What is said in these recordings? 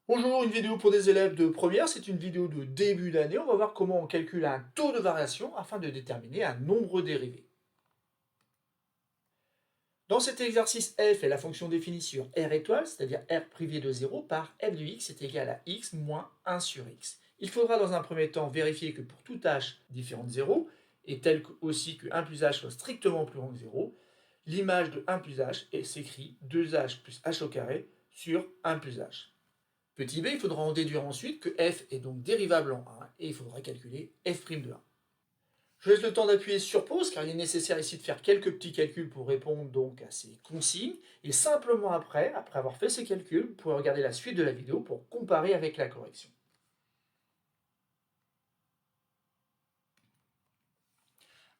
Bonjour, une vidéo pour des élèves de première, c'est une vidéo de début d'année. On va voir comment on calcule un taux de variation afin de déterminer un nombre dérivé. Dans cet exercice, f est la fonction définie sur r étoile, c'est-à-dire r privé de 0 par f de x est égal à x moins 1 sur x. Il faudra dans un premier temps vérifier que pour tout h différent de 0, et tel aussi que 1 plus h soit strictement plus grand que 0, l'image de 1 plus h s'écrit 2h plus h au carré sur 1 plus h. Petit b, il faudra en déduire ensuite que f est donc dérivable en 1 et il faudra calculer f' de 1. Je laisse le temps d'appuyer sur pause car il est nécessaire ici de faire quelques petits calculs pour répondre donc à ces consignes. Et simplement après avoir fait ces calculs, vous pouvez regarder la suite de la vidéo pour comparer avec la correction.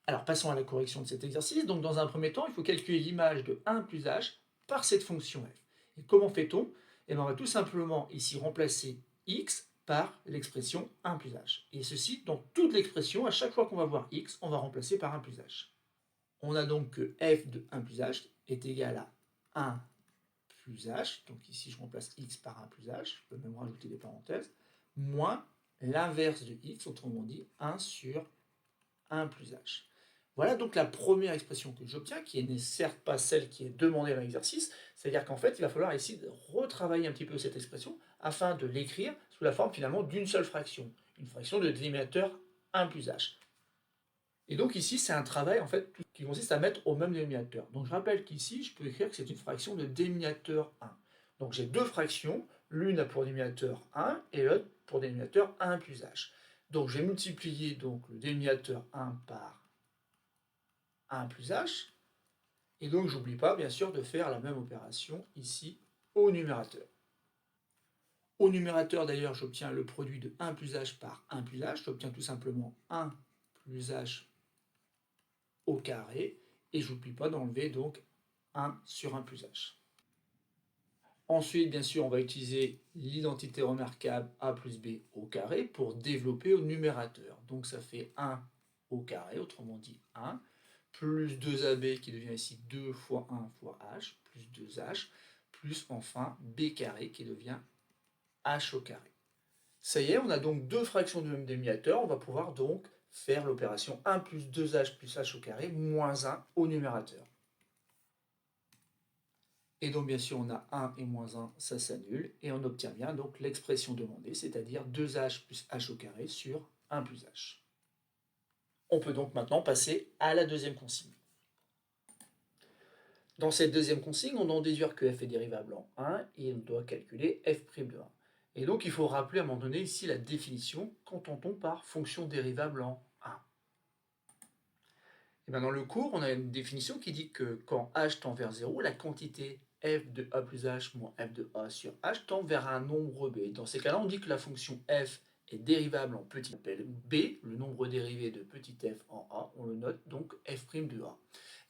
Alors passons à la correction de cet exercice. Donc dans un premier temps, il faut calculer l'image de 1 plus h par cette fonction f. Et comment fait-on? Eh bien, on va tout simplement ici remplacer x par l'expression 1 plus h. Et ceci, dans toute l'expression, à chaque fois qu'on va voir x, on va remplacer par 1 plus h. On a donc que f de 1 plus h est égal à 1 plus h, donc ici je remplace x par 1 plus h, je peux même rajouter des parenthèses, moins l'inverse de x, autrement dit 1 sur 1 plus h. Voilà donc la première expression que j'obtiens, qui n'est certes pas celle qui est demandée dans l'exercice, c'est-à-dire qu'en fait, il va falloir essayer de retravailler un petit peu cette expression afin de l'écrire sous la forme finalement d'une seule fraction, une fraction de dénominateur 1 plus h. Et donc ici, c'est un travail en fait qui consiste à mettre au même dénominateur. Donc je rappelle qu'ici, je peux écrire que c'est une fraction de dénominateur 1. Donc j'ai deux fractions, l'une a pour dénominateur 1 et l'autre pour dénominateur 1 plus h. Donc j'ai multiplié donc le dénominateur 1 par 1 plus h. Et donc j'oublie pas bien sûr de faire la même opération ici au numérateur. Au numérateur d'ailleurs j'obtiens le produit de 1 plus h par 1 plus h, j'obtiens tout simplement 1 plus h au carré, et j'oublie pas d'enlever donc 1 sur 1 plus h. Ensuite, bien sûr, on va utiliser l'identité remarquable a plus b au carré pour développer au numérateur. Donc ça fait 1 au carré, autrement dit 1, plus 2ab qui devient ici 2 fois 1 fois h, plus 2h, plus enfin b carré qui devient h au carré. Ça y est, on a donc deux fractions du même dénominateur, on va pouvoir donc faire l'opération 1 plus 2h plus h au carré moins 1 au numérateur. Et donc bien sûr on a 1 et moins 1, ça s'annule, et on obtient bien donc l'expression demandée, c'est-à-dire 2h plus h au carré sur 1 plus h. On peut donc maintenant passer à la deuxième consigne. Dans cette deuxième consigne, on doit déduire que f est dérivable en 1 et on doit calculer f' de 1. Et donc il faut rappeler à un moment donné ici la définition, qu'entend-on par fonction dérivable en 1? Et bien dans le cours, on a une définition qui dit que quand h tend vers 0, la quantité f de a plus h moins f de a sur h tend vers un nombre b. Dans ces cas-là, on dit que la fonction f est dérivable en petit b, le nombre dérivé de petit f en a, on le note donc f' de a.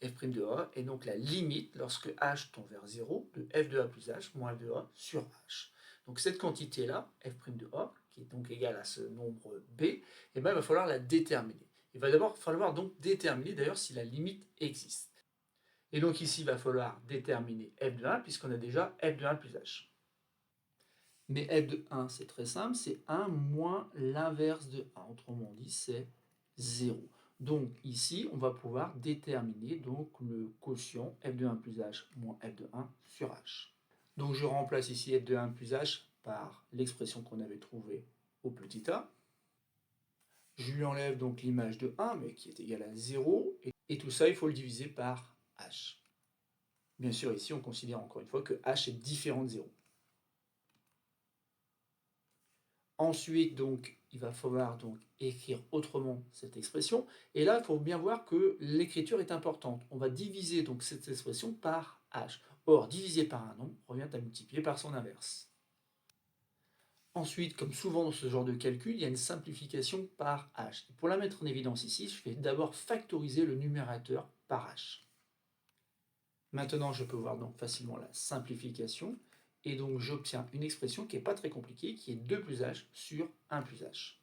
F' de a est donc la limite lorsque h tend vers 0 de f de a plus h moins f de a sur h. Donc cette quantité-là, f' de a, qui est donc égale à ce nombre b, eh bien, il va falloir la déterminer. Il va d'abord falloir donc déterminer d'ailleurs si la limite existe. Et donc ici, il va falloir déterminer f de 1 puisqu'on a déjà f de 1 plus h. Mais f de 1, c'est très simple, c'est 1 moins l'inverse de 1. Autrement dit, c'est 0. Donc ici, on va pouvoir déterminer donc le quotient f de 1 plus h moins f de 1 sur h. Donc je remplace ici f de 1 plus h par l'expression qu'on avait trouvée au petit a. Je lui enlève donc l'image de 1, mais qui est égale à 0, et tout ça, il faut le diviser par h. Bien sûr, ici, on considère encore une fois que h est différent de 0. Ensuite, donc, il va falloir donc écrire autrement cette expression, et là, il faut bien voir que l'écriture est importante. On va diviser donc cette expression par h. Or, diviser par un nombre revient à multiplier par son inverse. Ensuite, comme souvent dans ce genre de calcul, il y a une simplification par h. Et pour la mettre en évidence ici, je vais d'abord factoriser le numérateur par h. Maintenant, je peux voir donc facilement la simplification, et donc j'obtiens une expression qui n'est pas très compliquée, qui est 2 plus h sur 1 plus h.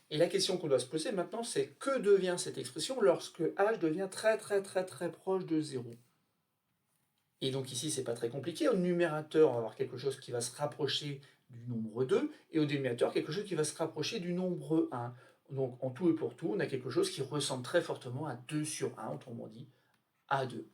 Et la question qu'on doit se poser maintenant, c'est que devient cette expression lorsque h devient très proche de 0? Et donc ici, c'est pas très compliqué. Au numérateur, on va avoir quelque chose qui va se rapprocher du nombre 2, et au dénominateur, quelque chose qui va se rapprocher du nombre 1. Donc en tout et pour tout, on a quelque chose qui ressemble très fortement à 2 sur 1, autrement dit, à 2.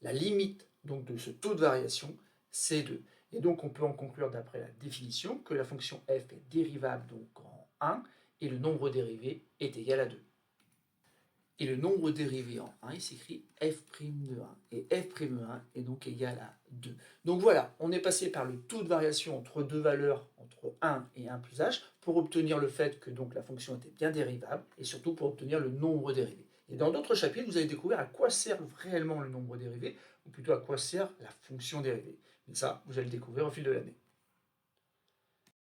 La limite donc de ce taux de variation, c'est 2. Et donc on peut en conclure d'après la définition que la fonction f est dérivable donc en 1 et le nombre dérivé est égal à 2. Et le nombre dérivé en 1, il s'écrit f' de 1. Et f' de 1 est donc égal à 2. Donc voilà, on est passé par le taux de variation entre deux valeurs, entre 1 et 1 plus h, pour obtenir le fait que donc la fonction était bien dérivable, et surtout pour obtenir le nombre dérivé. Et dans d'autres chapitres, vous allez découvrir à quoi sert réellement le nombre dérivé, ou plutôt à quoi sert la fonction dérivée. Mais ça, vous allez le découvrir au fil de l'année.